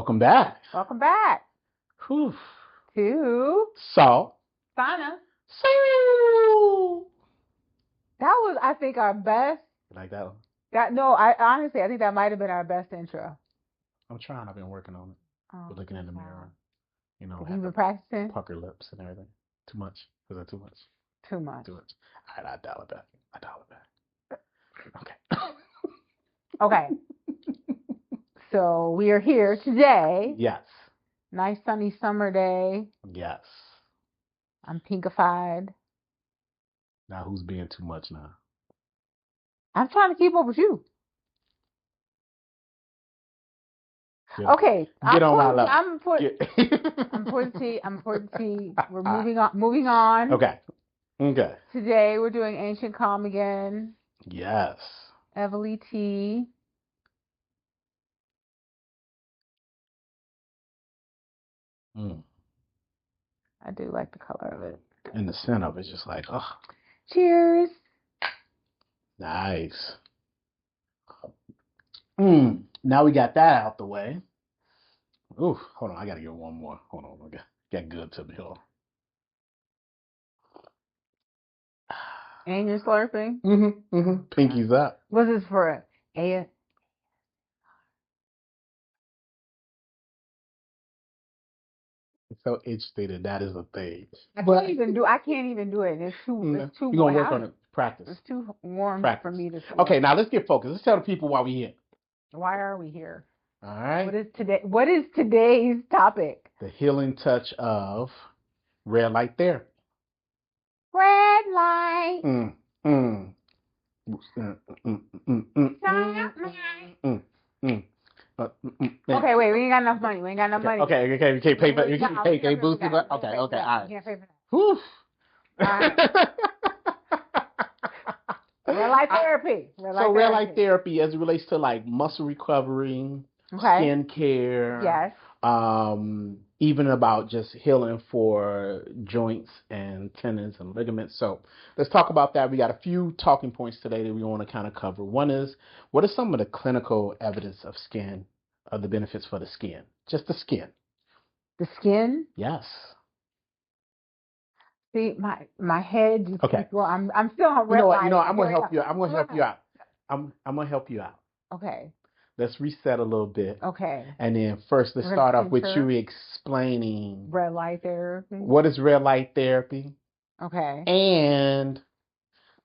Welcome back. Welcome back Whew. to Salt Sauna. Soul. That was, I think, our best. You like that one? I think that might have been our best intro. I'm trying. I've been working on it. Oh, Looking in the mirror. You know, have you been practicing? Pucker lips and everything. Too much. Is that too much? Too much. Too much. All right, I dial it back. Okay. Okay. So we are here today. Yes. Nice sunny summer day. Yes. I'm pinkified. Now who's being too much now? I'm trying to keep up with you. Okay. Get on my level. I'm putting tea. We're moving on. Okay. Today we're doing Ancient Calm again. Yes. LT. I do like the color of it. And the scent of it's just like, oh. Cheers. Nice. Now we got that out the way. Ooh, hold on. I got to get one more. Hold on. Okay. Get good to me. Hold on. And you're slurping? Pinky's up. What's this for? It's so interesting that is a thing. I can't even do it. It's too You're going to work on it. Practice. It's too warm for me to see. Okay, now let's get focused. Let's tell the people why we're here. Why are we here? All right. What is today's topic? The healing touch of red light therapy. Red light. Okay, wait. We ain't got enough money. Okay. We can't pay for. You can't pay boost. Okay. All right. You can't pay for that. Whew. All right. Red light therapy. Red light therapy as it relates to like muscle recovery, skin care. Yes. Even about just healing for joints and tendons and ligaments. So let's talk about that. We got a few talking points today that we want to kind of cover. One is, what is some of the clinical evidence of the benefits for the skin? Just the skin. The skin? Yes. See, my head just keeps going. I'm still on red light. I'm gonna help you. I'm gonna help you out. I'm gonna help you out. Okay. Let's reset a little bit. Okay. And then first, let's start off with you explaining red light therapy. What is red light therapy? Okay. And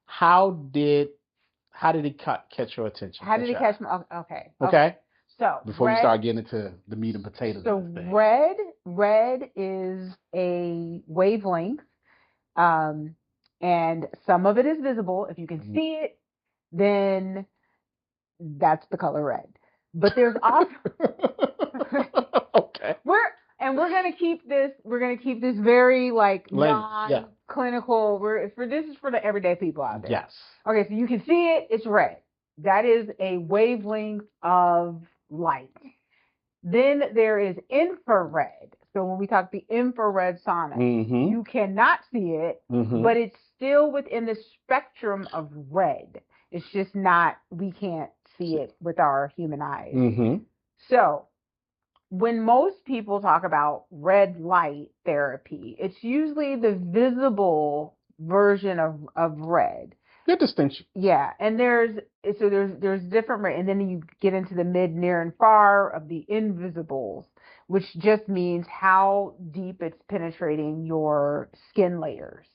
how did it catch your attention? How did it catch my? Okay. Okay. So before we start getting into the meat and potatoes. So red is a wavelength. And some of it is visible. If you can see it, then that's the color red. But there's also okay. We're gonna keep this very like non-clinical. This is for the everyday people out there. Yes. Okay, so you can see it. It's red. That is a wavelength of light. Then there is infrared. So when we talk the infrared sauna, you cannot see it, but it's still within the spectrum of red. It's just not, we can't see it with our human eyes. So when most people talk about red light therapy, it's usually the visible version of red. Good distinction. Yeah, and there's different red, and then you get into the mid, near, and far of the invisibles, which just means how deep it's penetrating your skin layers.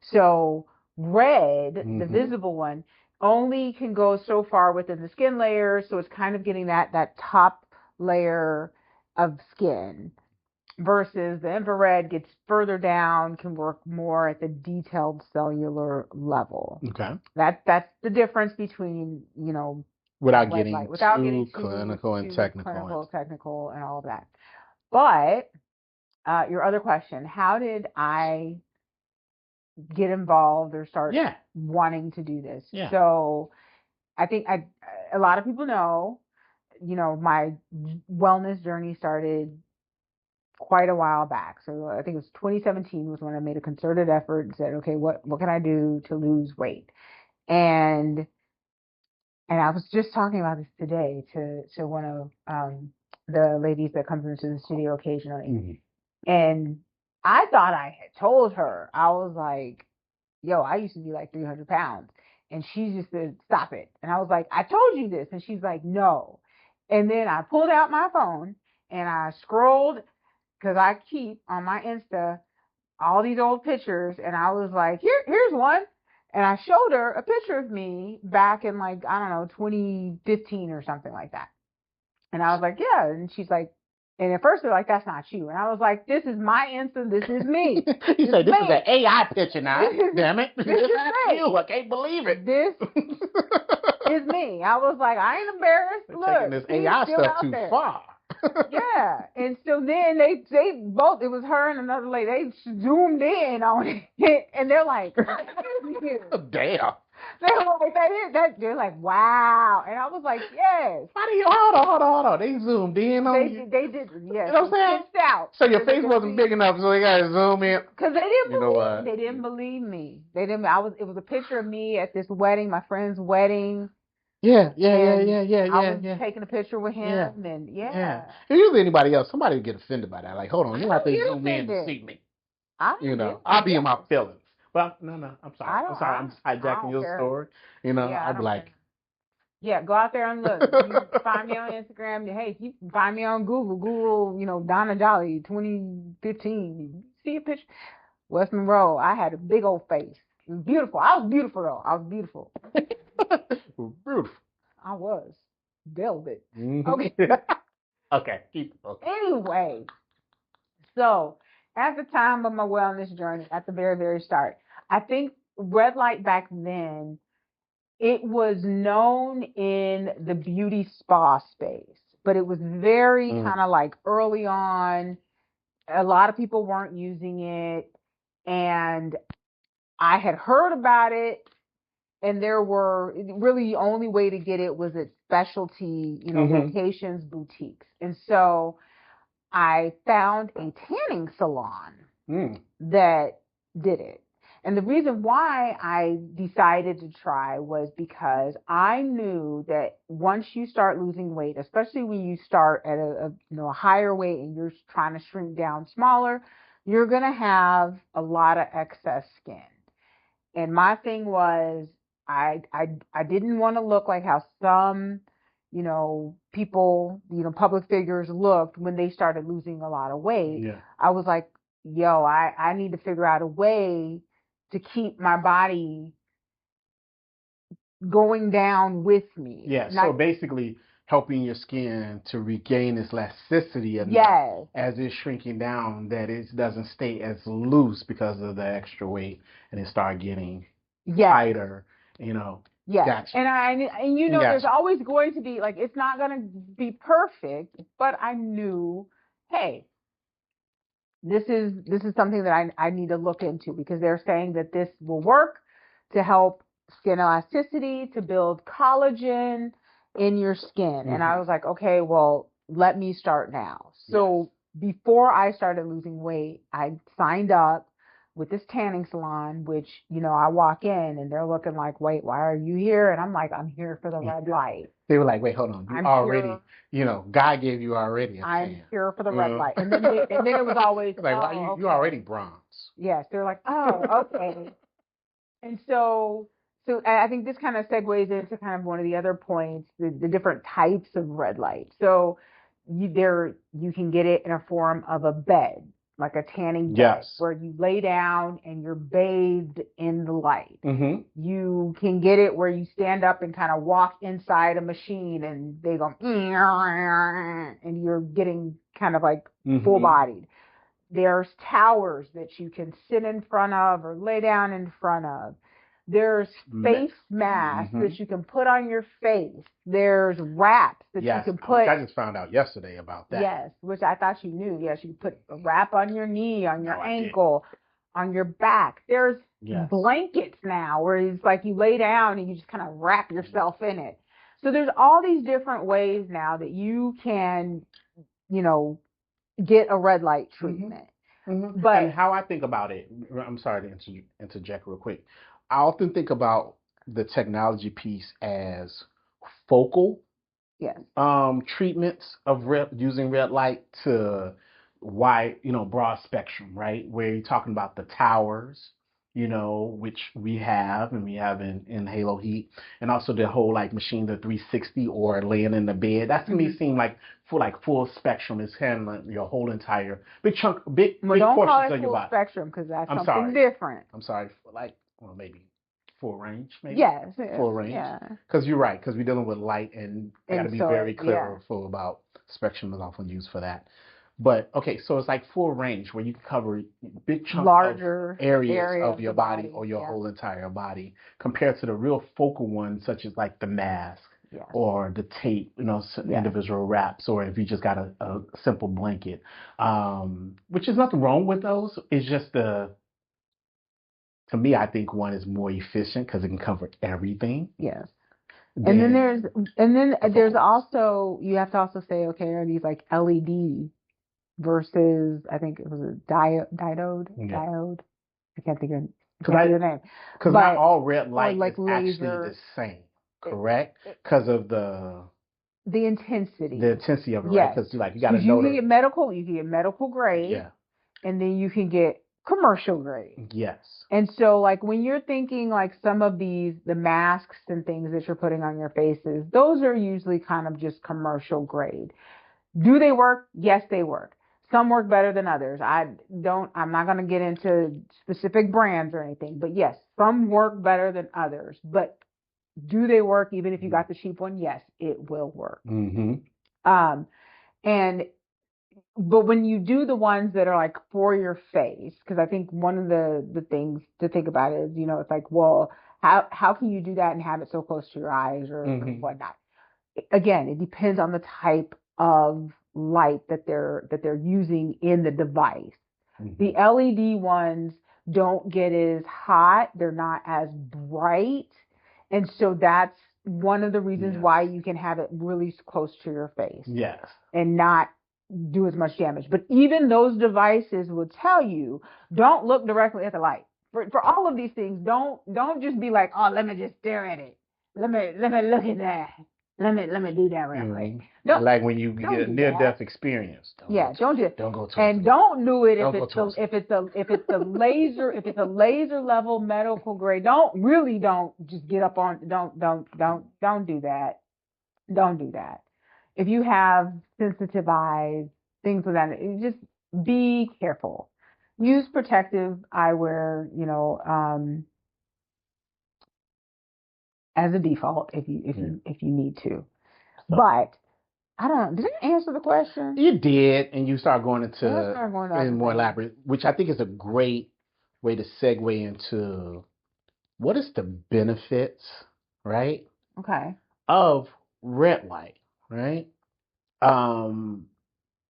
So red, the visible one, only can go so far within the skin layers, so it's kind of getting that top layer of skin, versus the infrared gets further down, can work more at the detailed cellular level. Okay. That's the difference between, without getting too clinical and technical and all of that. But your other question, how did I get involved or start wanting to do this? Yeah. So I think a lot of people know, my wellness journey started quite a while back. So I think it was 2017 was when I made a concerted effort and said, okay, what can I do to lose weight? And I was just talking about this today to one of the ladies that comes into the studio occasionally. And I thought I had told her. I was like, yo, I used to be like 300 pounds. And she just said, stop it. And I was like, I told you this. And she's like, no. And then I pulled out my phone and I scrolled, because I keep on my Insta all these old pictures. And I was like, here's one. And I showed her a picture of me back in, like, I don't know, 2015 or something like that. And I was like, yeah. And she's like, and at first they're like, that's not you. And I was like, this is my Insta. This is me. You say, this is an AI picture now. Damn it. This is you. I can't believe it. This is me. I was like, I ain't embarrassed. They're Look, taking this AI stuff too far. Yeah. And so then they both, it was her and another lady, they zoomed in on it. And they're like, damn. They're like, wow. And I was like, yes. How do you, hold on. They zoomed in on you? They did, yes. You know what I'm saying? Out. So your face wasn't big enough, so they got to zoom in. Because they didn't believe me. They didn't. It was a picture of me at this wedding, my friend's wedding. Yeah. I was taking a picture with him, and yeah. Usually anybody else, somebody would get offended by that. Like, hold on, you have to zoom in to see me. I'll be in my feelings. But no, I'm sorry. I'm hijacking your story. I'd be like, yeah, go out there and look. You find me on Instagram. Hey, you can find me on Google, Donna Jolly 2015. See a picture. West Monroe. I had a big old face. It was beautiful. I was beautiful, though. I was beautiful. Beautiful. I was. Velvet. Mm-hmm. Okay. Okay. Keep okay. Anyway, so at the time of my wellness journey, at the very, very start, I think red light back then, it was known in the beauty spa space, but it was very kind of like early on. A lot of people weren't using it, and I had heard about it, and there were really the only way to get it was at specialty, locations, boutiques. And so I found a tanning salon that did it. And the reason why I decided to try was because I knew that once you start losing weight, especially when you start at a higher weight and you're trying to shrink down smaller, you're going to have a lot of excess skin. And my thing was, I didn't want to look like how some, people, public figures looked when they started losing a lot of weight. Yeah. I was like, yo, I need to figure out a way to keep my body going down with me. Yeah. So basically helping your skin to regain its elasticity enough as it's shrinking down, that it doesn't stay as loose because of the extra weight, and it start getting tighter, Yeah. Gotcha. And there's always going to be, like, it's not going to be perfect, but I knew, hey, this is something that I need to look into, because they're saying that this will work to help skin elasticity, to build collagen in your skin. And I was like, okay, well, let me start now. So before I started losing weight, I signed up with this tanning salon, which, I walk in and they're looking like, wait, why are you here? And I'm like, I'm here for the red light. They were like, wait, hold on. God gave you already a tan. I'm here for the red light. And then it was always like, you already bronze. Yes. They're like, oh, okay. And so I think this kind of segues into kind of one of the other points, the different types of red light. So you can get it in a form of a bed, like a tanning bed, where you lay down and you're bathed in the light. You can get it where you stand up and kind of walk inside a machine and they go, and you're getting kind of like full bodied. There's towers that you can sit in front of or lay down in front of. There's face masks that you can put on your face. There's wraps that you can put. I just found out yesterday about that. Yes, which I thought you knew. Yes, you can put a wrap on your knee, on your ankle, on your back. There's blankets now where it's like you lay down and you just kind of wrap yourself in it. So there's all these different ways now that you can, get a red light treatment. But and how I think about it, I'm sorry to interject real quick. I often think about the technology piece as focal Yes. Treatments of using red light to wide, broad spectrum, right? Where you're talking about the towers, which we have and we have in Halo Heat, and also the whole like machine, the 360 or laying in the bed. That to me seem like full spectrum is handling your whole entire big Don't call portions it of your full body. spectrum because that's I'm something sorry. different. I'm sorry, maybe full range, maybe. Yes. Full range. Yeah. Because you're right, because we're dealing with light, and I got to be so, very careful about spectrum is often used for that. But okay, so it's like full range where you can cover big chunks larger of areas of your body body or your whole entire body, compared to the real focal ones such as like the mask or the tape, individual wraps, or if you just got a simple blanket, which is nothing wrong with those. It's just to me, I think one is more efficient because it can cover everything. Yes. And then there's also, you have to also say, okay, are these like LED versus, I think it was a diode. I can't think of the name. Because not all red light like is actually the same, correct? Because of the intensity. The intensity of it, right? Because you got to know. You can get medical grade. Yeah. And then you can get commercial grade. Yes. And so like when you're thinking like some of the masks and things that you're putting on your faces, those are usually kind of just commercial grade. Do they work? Yes, they work. Some work better than others. I'm not going to get into specific brands or anything, but yes, some work better than others. But do they work even if you got the cheap one? Yes, it will work. But when you do the ones that are like for your face, because I think one of the things to think about is, it's like, well, how can you do that and have it so close to your eyes or whatnot? Again, it depends on the type of light that they're using in the device. The LED ones don't get as hot. They're not as bright. And so that's one of the reasons why you can have it really close to your face. Yes. And not do as much damage. But even those devices will tell you, don't look directly at the light. For all of these things, don't just be like, oh, let me just stare at it. Let me look at that. Let me do that real quick. Like when you get a near-death experience. Don't do it. Don't go to and don't do it if it's a laser level medical grade. Don't just get up on. Don't do that. Don't do that. If you have sensitive eyes, things like that, just be careful. Use protective eyewear, as a default if you need to. But I don't. Did I answer the question? You did, and you start going into more elaborate, which I think is a great way to segue into what is the benefits, right? Okay. Of red light, right?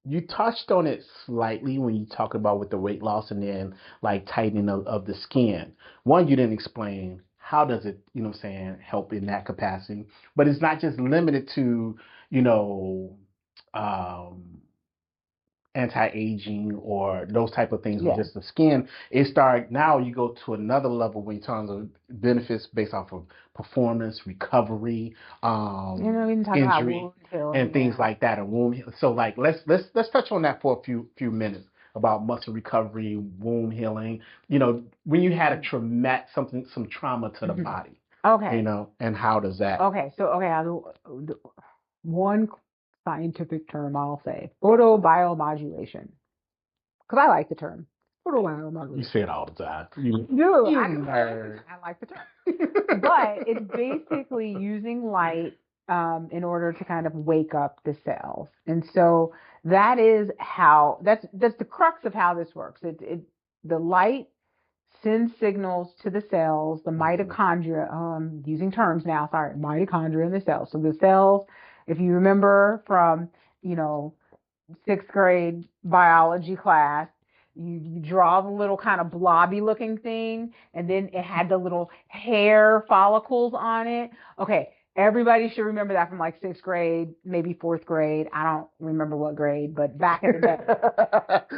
You touched on it slightly when you talk about with the weight loss and then like tightening of the skin. One, you didn't explain how does it, help in that capacity. But it's not just limited to, anti-aging or those type of things with just the skin. Now you go to another level in terms of benefits based off of performance, recovery, injury, and things like that, and wound. So like let's touch on that for a few minutes about muscle recovery, wound healing. When you had some trauma to the body. Okay. And how does that? Okay. So one scientific term I'll say, photobiomodulation. Because I like the term. Photobiomodulation. You say it all the time. I like the term. But it's basically using light in order to kind of wake up the cells. And so that's the crux of how this works. The light sends signals to the cells, the mitochondria, using terms now, sorry, mitochondria in the cells. So the cells, if you remember from, 6th grade biology class, you draw the little kind of blobby looking thing, and then it had the little hair follicles on it. Okay, Everybody should remember that from like 6th grade, maybe 4th grade. I don't remember what grade, but back in the day.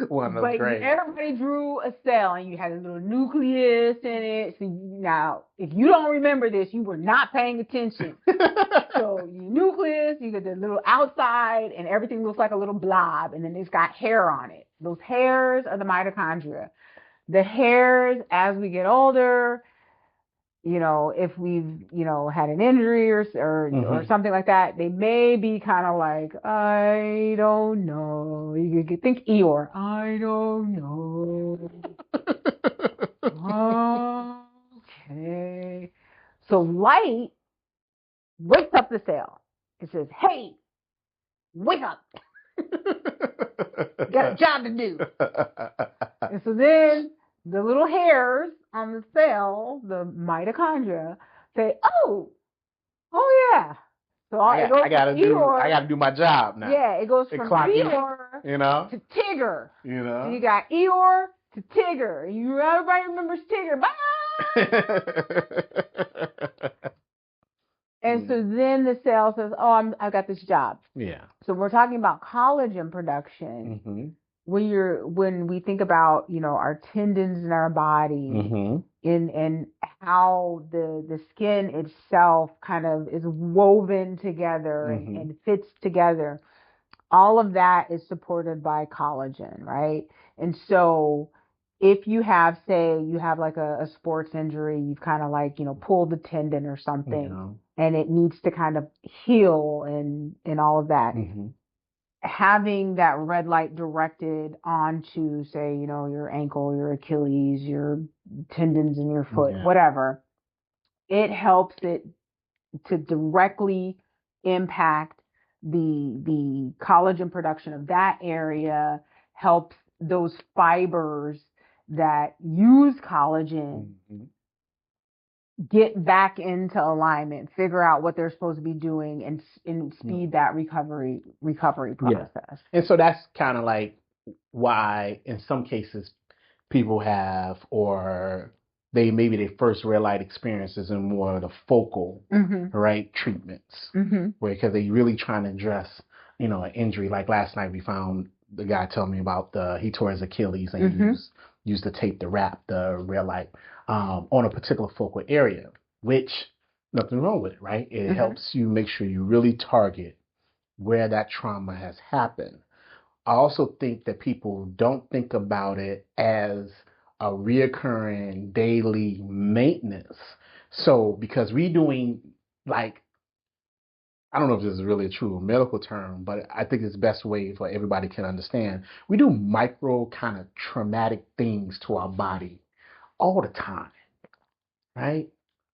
One of those grades. Everybody drew a cell and you had a little nucleus in it. So now, if you don't remember this, you were not paying attention. So your nucleus, you get the little outside and everything looks like a little blob and then it's got hair on it. Those hairs are the mitochondria. The hairs, as we get older, if we've, had an injury or something like that, they may be kind of like, I don't know. You could think Eeyore. I don't know. Okay. So light wakes up the cell. It says, hey, wake up. You got a job to do. And so then the little hairs on the cell, the mitochondria, say, oh yeah. So I gotta do my job now. Yeah, it goes from Eeyore to Tigger. So you got Eeyore to Tigger. Everybody remembers Tigger. Bye. And so then the cell says, oh, I've got this job. Yeah. So we're talking about collagen production. Mm-hmm. When we think about, our tendons in our body and how the skin itself kind of is woven together and fits together, all of that is supported by collagen, right? And so if you have, say, like a sports injury, you've kind of like, pulled the tendon or something and it needs to kind of heal and all of that. Mm-hmm. Having that red light directed onto, say, your ankle, your Achilles, your tendons in your foot, whatever, it helps it to directly impact the collagen production of that area, helps those fibers that use collagen get back into alignment, figure out what they're supposed to be doing, and speed that recovery process. Yeah. And so that's kind of like why in some cases people have, or maybe their first red light experiences in more of the focal, right, treatments, because they're really trying to address, an injury. Like last night we found the guy telling me about he tore his Achilles and he used the tape to wrap the red light on a particular focal area, which nothing wrong with it, right? It helps you make sure you really target where that trauma has happened. I also think that people don't think about it as a reoccurring daily maintenance. So because we're doing, like, I don't know if this is really a true medical term, but I think it's the best way for everybody can understand. We do micro kind of traumatic things to our body all the time, right?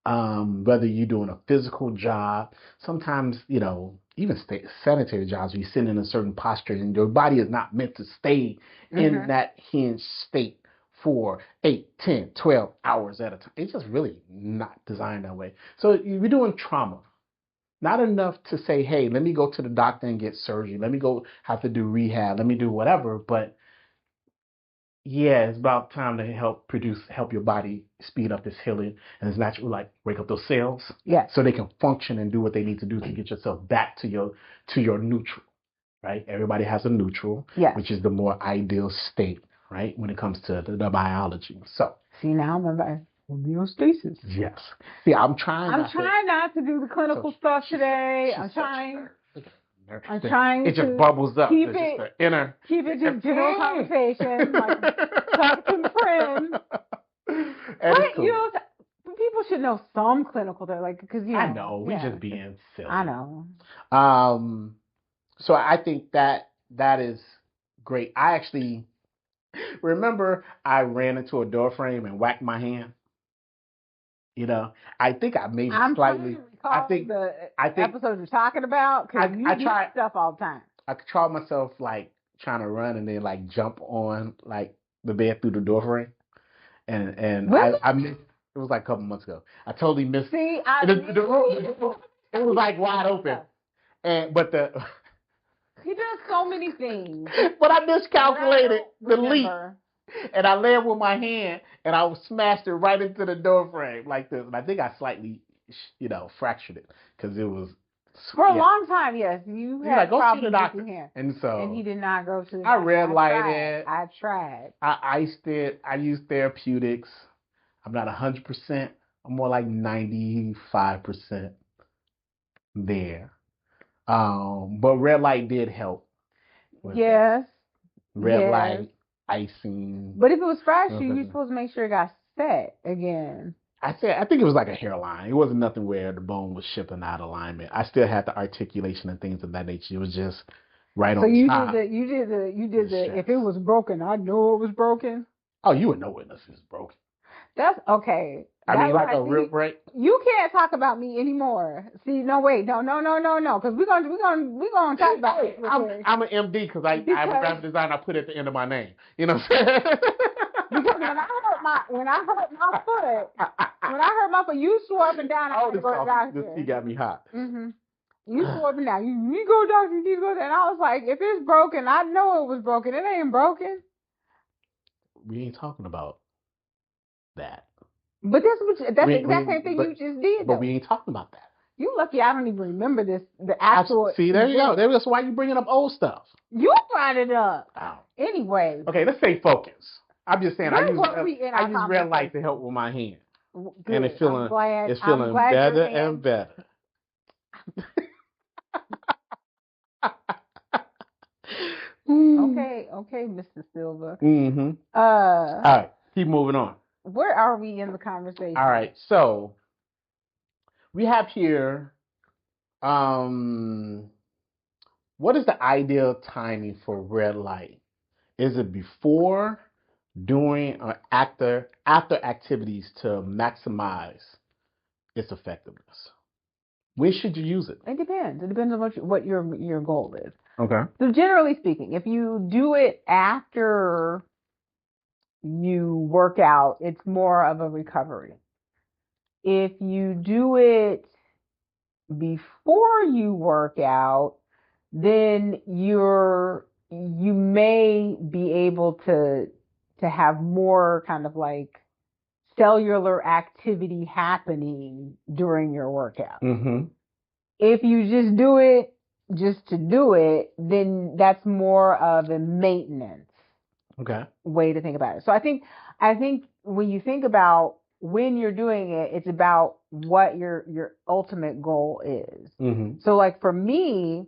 Whether you're doing a physical job, sometimes, even sanitary jobs, you sit in a certain posture and your body is not meant to stay in that hinged state for 8, 10, 12 hours at a time. It's just really not designed that way. So you're doing trauma. Not enough to say, hey, let me go to the doctor and get surgery. Let me go have to do rehab. Let me do whatever. But yeah, it's about time to help your body speed up this healing. And it's natural, like wake up those cells so they can function and do what they need to do to get yourself back to your neutral, right? Everybody has a neutral, which is the more ideal state, right? When it comes to the biology. So see, now I'm homeostasis. Yes. See, I'm trying not to do the clinical stuff today. I'm trying it just bubbles up. Keep it just general conversation, like talking to friends. But cool. People should know some clinical though, like because I know we just being silly. I know. So I think that is great. I actually remember I ran into a door frame and whacked my hand. I think I maybe slightly. I think the episodes you're talking about because you do stuff all the time. I control myself like trying to run and then like jump on like the bed through the door frame, and really? I missed. It was like a couple months ago. I totally missed. See, the room, it was like wide open, he does so many things. But I miscalculated the leap. And I landed with my hand, and I smashed it right into the door frame like this. And I think I slightly fractured it because it was. For a long time, yes. You You're had like, go see problems the with doctor. your hand. And so. And he did not go to the doctor. I red lighted. I tried. I iced it. I used therapeutics. I'm not 100%. I'm more like 95% there. But red light did help. Yes. Red light, icing. But if it was fractured, you're supposed to make sure it got set again. I think it was like a hairline. It wasn't nothing where the bone was shipping out of alignment. I still had the articulation and things of that nature. It was just right on top. So you did the if it was broken, I know it was broken. Oh, you would know it unless it was broken. That's okay. I mean, like a real break. You can't talk about me anymore. See, no, wait, no, because we're gonna talk about it. I'm an MD because I'm a graphic designer. I put it at the end of my name. You know what I'm saying? Because when I hurt my foot, you swore up and down. I had to go to the doctor. This tea got me hot. Mm-hmm. You swore up and down. You need to go to the doctor. You need to go there. And I was like, if it's broken, I know it was broken. It ain't broken. We ain't talking about that. But that's the exact same thing you just did. But we ain't talking about that. You lucky I don't even remember this. The actual. See, there you go. That's why you bringing up old stuff. You brought it up. Oh. Anyway. Okay, let's say focus. I'm just saying I use red light to help with my hand. Good. And it's feeling better and better. Okay, Mr. Silva. Mm-hmm. All right, keep moving on. Where are we in the conversation? All right, so we have here, what is the ideal timing for red light? Is it before, during, or after activities to maximize its effectiveness? When should you use it? It depends. It depends on what your goal is. Okay. So generally speaking, if you do it after you work out, it's more of a recovery. If you do it before you work out, then you may be able to have more kind of like cellular activity happening during your workout. Mm-hmm. If you just do it just to do it, then that's more of a maintenance way to think about it. So I think when you think about when you're doing it, it's about what your ultimate goal is. Mm-hmm. So like for me,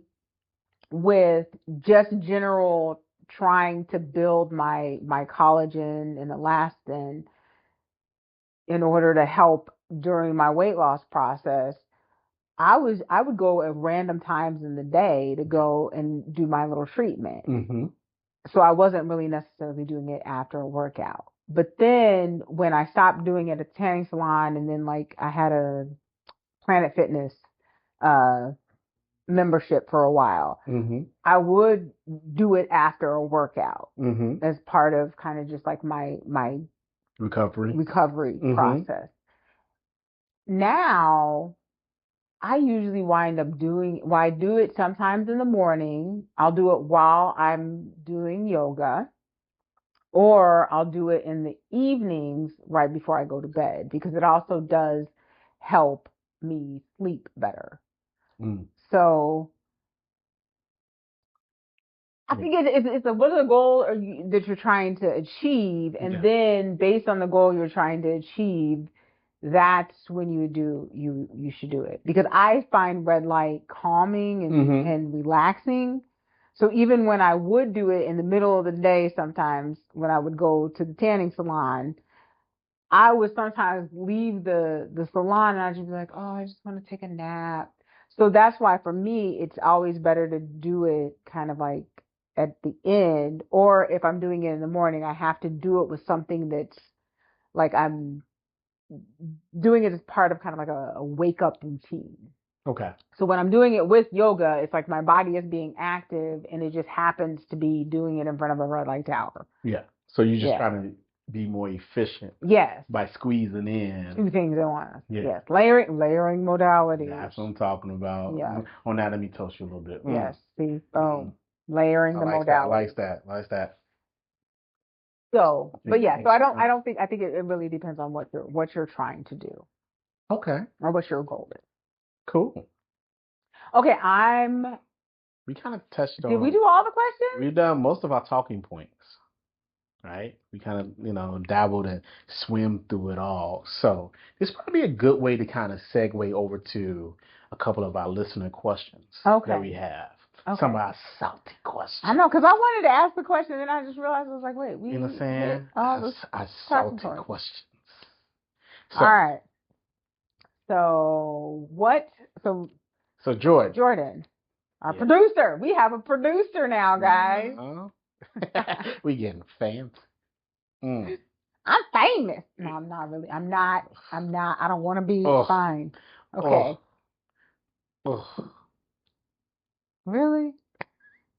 with just general trying to build my collagen and elastin in order to help during my weight loss process, I would go at random times in the day to go and do my little treatment. Mm-hmm. So I wasn't really necessarily doing it after a workout. But then when I stopped doing it at a tanning salon, and then like I had a Planet Fitness membership for a while, mm-hmm. I would do it after a workout mm-hmm. as part of kind of just like my recovery mm-hmm. process. Now I usually wind up I do it sometimes in the morning. I'll do it while I'm doing yoga, or I'll do it in the evenings right before I go to bed, because it also does help me sleep better. Mm. So I think it's what is the goal that you're trying to achieve, and then based on the goal you're trying to achieve, that's when you should do it. Because I find red light calming and relaxing. So even when I would do it in the middle of the day, sometimes when I would go to the tanning salon, I would sometimes leave the salon and I'd just be like, oh, I just want to take a nap. So that's why for me, it's always better to do it kind of like at the end, or if I'm doing it in the morning, I have to do it with something that's like I'm doing it as part of kind of like a wake up routine. Okay. So when I'm doing it with yoga, it's like my body is being active, and it just happens to be doing it in front of a red light tower. Yeah. So you're just trying to be more efficient. Yes. By squeezing in 2 things at once. Yeah. Yes. Layering modalities. That's what I'm talking about. Yeah. On that, let me toast you a little bit. Yes. See. Layering the modalities. I like that. So, but yeah, so I think it really depends on what you're trying to do. Okay. Or what your goal is. Cool. Okay, We kind of touched on. Did we do all the questions? We've done most of our talking points, right? We kind of, dabbled and swim through it all. So this probably a good way to kind of segue over to a couple of our listener questions that we have. Okay. Some of our salty questions. I know, because I wanted to ask the question, and I just realized I was like, wait, we You know what I'm saying? Our salty questions. So, all right. So Jordan, our producer. We have a producer now, guys. We getting fans. I'm famous. No, I'm not really. I'm not. I don't want to be fine. Okay. Really?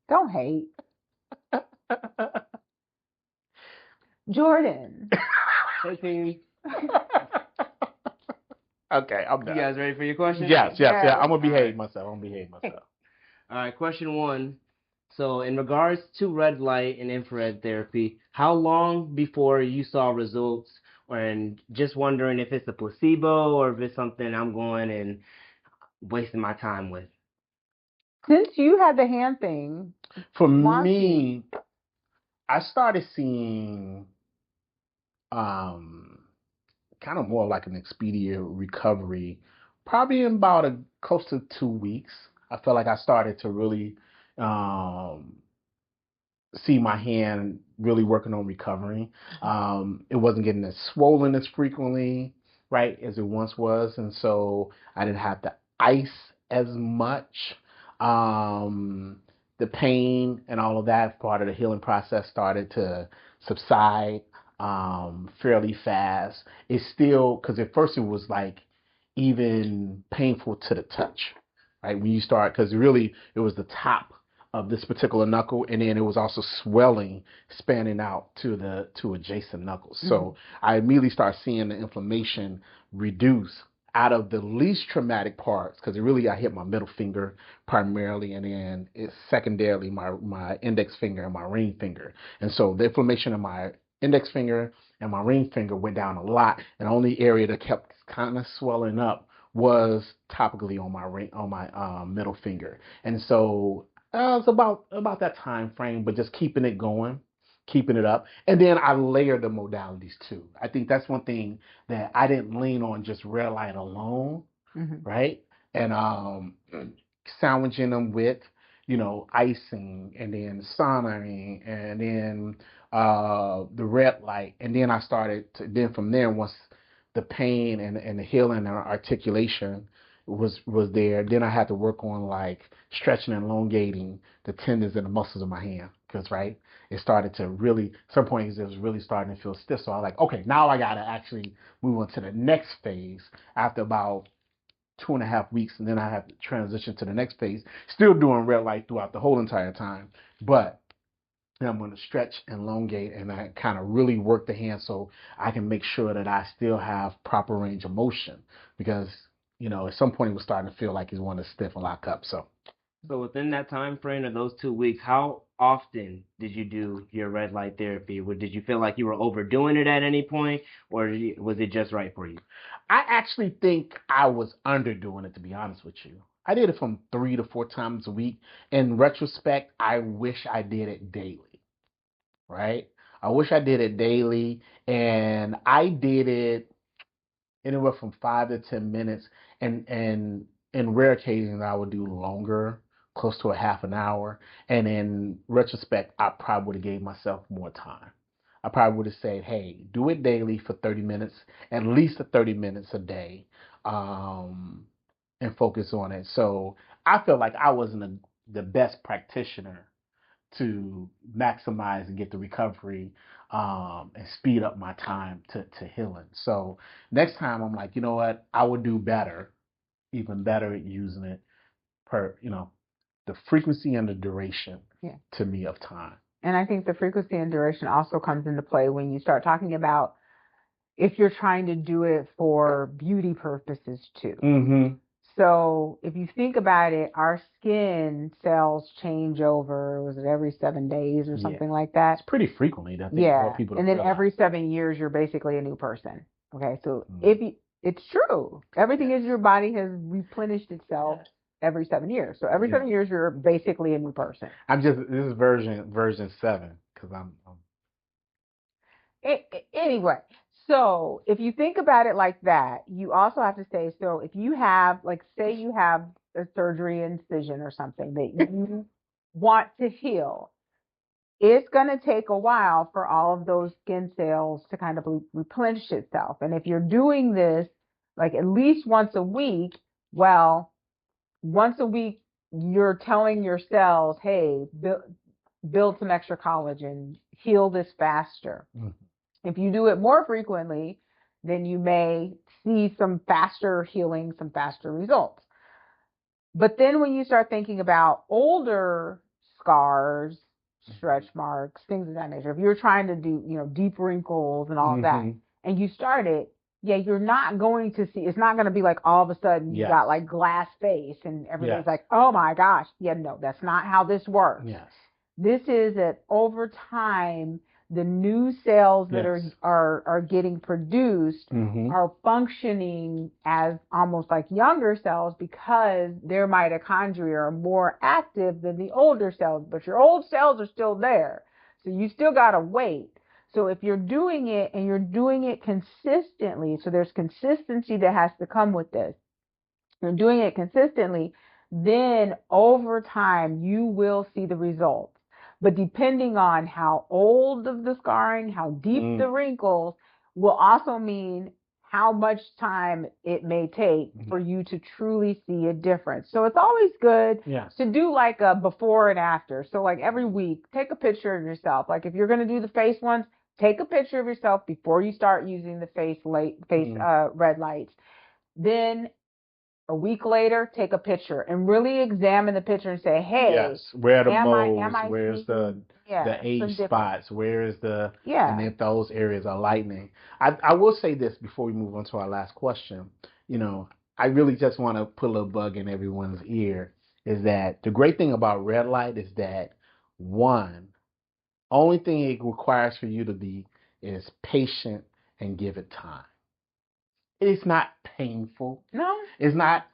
Don't hate. Jordan. Hey, Phoebe. Okay, I'm done. You guys ready for your question? Yes. I'm going to behave myself. All right, question 1. So in regards to red light and infrared therapy, how long before you saw results? And just wondering if it's a placebo or if it's something I'm going and wasting my time with. Since you had the hand thing. For me, I started seeing kind of more like an expedient recovery probably in about close to 2 weeks. I felt like I started to really see my hand really working on recovering. It wasn't getting as swollen as frequently, right, as it once was. And so I didn't have to ice as much. The pain and all of that part of the healing process started to subside fairly fast. It's still, because at first it was like even painful to the touch, right? When you start, because really it was the top of this particular knuckle, and then it was also swelling, spanning out to adjacent knuckles. So I immediately started seeing the inflammation reduce out of the least traumatic parts, because I hit my middle finger primarily, and then it's secondarily my index finger and my ring finger. And so the inflammation in my index finger and my ring finger went down a lot, and the only area that kept kind of swelling up was topically on my middle finger. And so it was about that time frame, but just keeping it going, keeping it up. And then I layered the modalities too. I think that's one thing that I didn't lean on just red light alone, right? And sandwiching them with, icing, and then saunaing, and then the red light. And then I started then from there, once the pain and the healing and articulation was there, then I had to work on like stretching and elongating the tendons and the muscles of my hand, because it started to really, some points it was really starting to feel stiff. So I was like, okay, now I gotta actually move on to the next phase after about 2.5 weeks, and then I have to transition to the next phase, still doing red light throughout the whole entire time, but then I'm going to stretch and elongate, and I kind of really work the hand so I can make sure that I still have proper range of motion, because at some point it was starting to feel like he's wanting to stiff and lock up. So within that time frame of those 2 weeks, how often did you do your red light therapy? Did you feel like you were overdoing it at any point, or was it just right for you? I actually think I was underdoing it, to be honest with you. I did it from 3 to 4 times a week. In retrospect, I wish I did it daily, right? I wish I did it daily, and I did it anywhere from 5 to 10 minutes, and in rare occasions I would do longer, close to a half an hour. And in retrospect, I probably would have gave myself more time. I probably would have said, hey, do it daily for 30 minutes, at least 30 minutes a day, and focus on it. So I feel like I wasn't the best practitioner to maximize and get the recovery and speed up my time to healing. So next time I'm like, you know what, I would do better, even better at using it per, the frequency and the duration to me of time. And I think the frequency and duration also comes into play when you start talking about if you're trying to do it for beauty purposes too. So if you think about it, our skin cells change over, was it every 7 days or something like that? It's pretty frequently. I think more people and then realize. every 7 years, you're basically a new person. Okay, so It's true. Everything is your body has replenished itself every 7 years. So every 7 years, you're basically a new person. This is version 7 because I'm Anyway, so if you think about it like that, you also have to say, so if you have, like, say you have a surgery incision or something that you want to heal, it's going to take a while for all of those skin cells to kind of replenish itself. And if you're doing this like at least once a week, well, once a week, you're telling your cells, hey, build some extra collagen, heal this faster. Mm-hmm. If you do it more frequently, then you may see some faster healing, some faster results. But then when you start thinking about older scars, stretch marks, things of that nature, if you're trying to do, deep wrinkles and all that, and you start it, you're not going to see, it's not going to be like all of a sudden you got like glass face and everybody's like, oh my gosh. Yeah, no, that's not how this works. Yes. This is that over time, the new cells that are getting produced are functioning as almost like younger cells because their mitochondria are more active than the older cells, but your old cells are still there. So you still got to wait. So if you're doing it and you're doing it consistently, so there's consistency that has to come with this. You're doing it consistently, then over time you will see the results. But depending on how old of the scarring, how deep the wrinkles, will also mean how much time it may take for you to truly see a difference. So it's always good to do like a before and after. So like every week, take a picture of yourself. Like if you're going to do the face ones, take a picture of yourself before you start using the face red lights. Then a week later, take a picture and really examine the picture and say, hey, where are the moles, where's the age spots, where is and if those areas are lightening. I will say this before we move on to our last question. I really just want to put a little bug in everyone's ear is that the great thing about red light is that only thing it requires for you to be is patient and give it time. It's not painful. No. It's not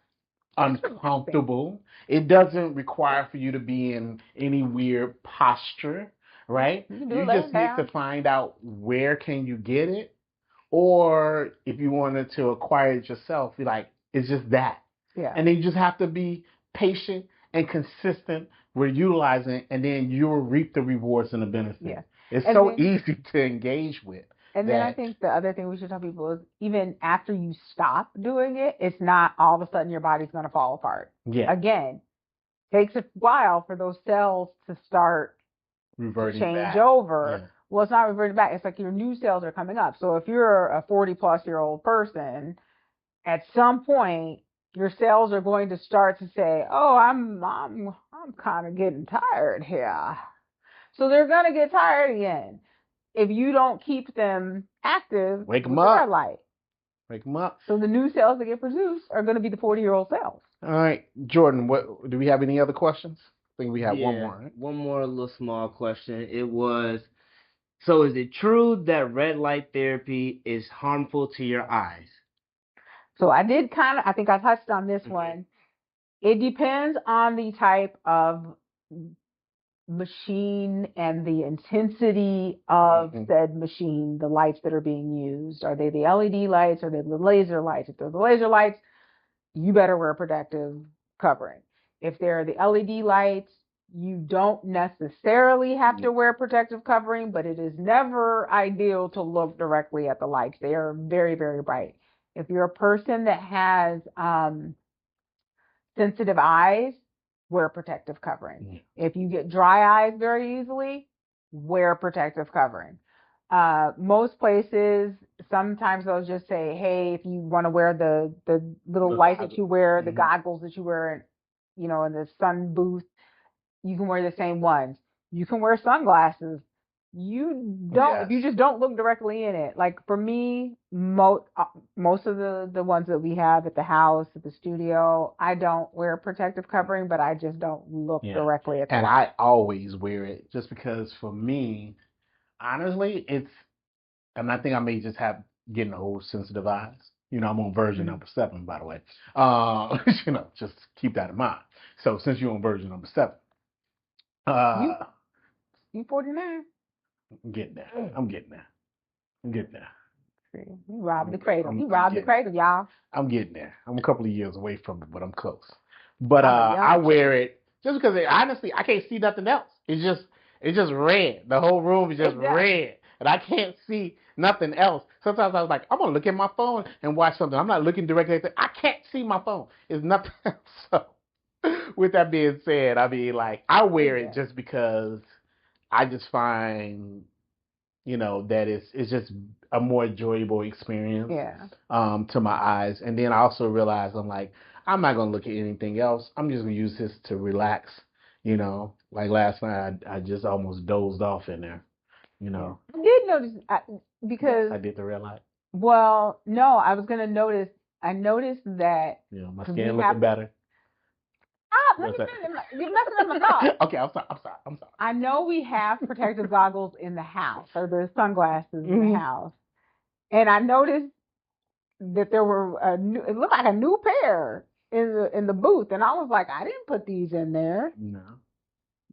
uncomfortable. It doesn't require for you to be in any weird posture, right? You just need to find out where can you get it, or if you wanted to acquire it yourself, you're like, it's just that. Yeah. And then you just have to be patient and consistent with utilizing it, and then you'll reap the rewards and the benefits. Yeah. It's easy to engage with. And then I think the other thing we should tell people is even after you stop doing it, it's not all of a sudden your body's going to fall apart. Yeah. Again, takes a while for those cells to start reverting change over. Yeah. Well, it's not reverting back. It's like your new cells are coming up. So if you're a 40-plus-year-old person, at some point your cells are going to start to say, "Oh, I'm kind of getting tired here." So they're going to get tired again. If you don't keep them active, wake them up. Light. Wake them up. So the new cells that get produced are going to be the 40-year-old cells. All right, Jordan. What do we have? Any other questions? I think we have one more. Right? One more little small question. It was, so is it true that red light therapy is harmful to your eyes? So I think I touched on this one. It depends on the type of machine and the intensity of said machine, the lights that are being used. Are they the LED lights? Are they the laser lights? If they're the laser lights, you better wear protective covering. If they're the LED lights, you don't necessarily have to wear protective covering, but it is never ideal to look directly at the lights. They are very, very bright. If you're a person that has sensitive eyes, wear protective covering. If you get dry eyes very easily, wear protective covering. Most places, sometimes they'll just say, hey, if you want to wear the little light that you wear, the goggles that you wear, in the sun booth, you can wear the same ones. You can wear sunglasses. You don't, if you just don't look directly in it. Like for me, most of the ones that we have at the house, at the studio, I don't wear protective covering, but I just don't look directly at them. And I always wear it just because for me, honestly, and I think I may just have getting old sensitive eyes, I'm on version number 7, by the way. Just keep that in mind. So since you're on version number 7, you 49. I'm getting there. I'm getting there. You robbed the cradle. You robbed the cradle, y'all. I'm getting there. I'm a couple of years away from it, but I'm close. But I wear it just because honestly I can't see nothing else. It's just red. The whole room is just red, and I can't see nothing else. Sometimes I was like, I'm gonna look at my phone and watch something. I'm not looking directly at it. I can't see my phone. It's nothing else. So, with that being said, I mean, like, I wear it just because I just find, that it's just a more enjoyable experience to my eyes. And then I also realize I'm like, I'm not going to look at anything else. I'm just going to use this to relax, Like last night, I just almost dozed off in there, I did notice, because... I did the red light. Well, no, I was going to notice. I noticed that... my skin looking better. Let me finish. You're messing up my thought. Okay, I'm sorry. I know we have protective goggles in the house, or the sunglasses in the house. And I noticed that there were it looked like a new pair in the booth, and I was like, I didn't put these in there. No,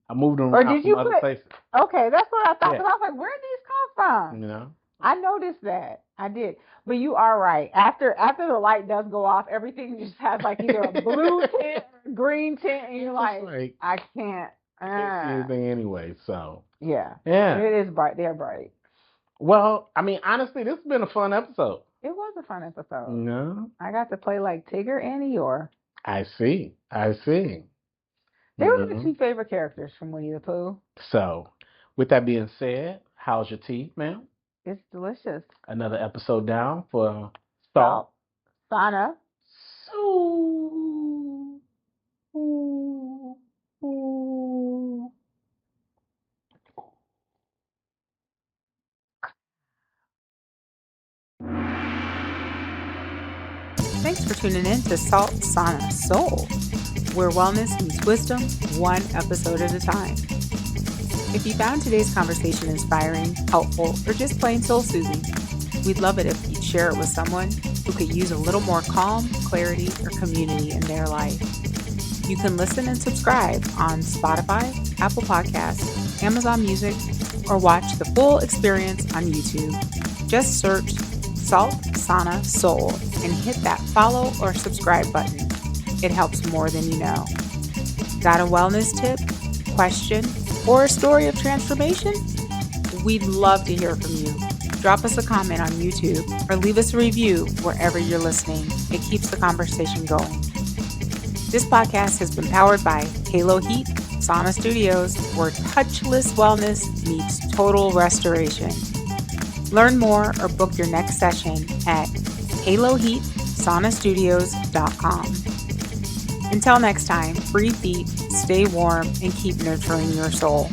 I moved them around from other places. Okay, that's what I thought. Because I was like, where did these come from? I noticed that. I did. But you are right. After the light does go off, everything just has like either a blue tint or a green tint, and you're like, I can't. I can't see anything anyway. So yeah, it is bright. They're bright. Well, I mean, honestly, this has been a fun episode. It was a fun episode. No, I got to play like Tigger and Eeyore. I see. They were my 2 favorite characters from Winnie the Pooh. So, with that being said, how's your tea, ma'am? It's delicious. Another episode down for Salt Sauna Soul. Thanks for tuning in to Salt Sauna Soul, where wellness meets wisdom, one episode at a time. If you found today's conversation inspiring, helpful, or just plain soul-soothing, we'd love it if you'd share it with someone who could use a little more calm, clarity, or community in their life. You can listen and subscribe on Spotify, Apple Podcasts, Amazon Music, or watch the full experience on YouTube. Just search Salt Sauna Soul and hit that follow or subscribe button. It helps more than you know. Got a wellness tip, question, or a story of transformation? We'd love to hear from you. Drop us a comment on YouTube or leave us a review wherever you're listening. It keeps the conversation going. This podcast has been powered by Halo Heat Sauna Studios, where touchless wellness meets total restoration. Learn more or book your next session at haloheatsaunastudios.com. Until next time, breathe deep, stay warm, and keep nurturing your soul.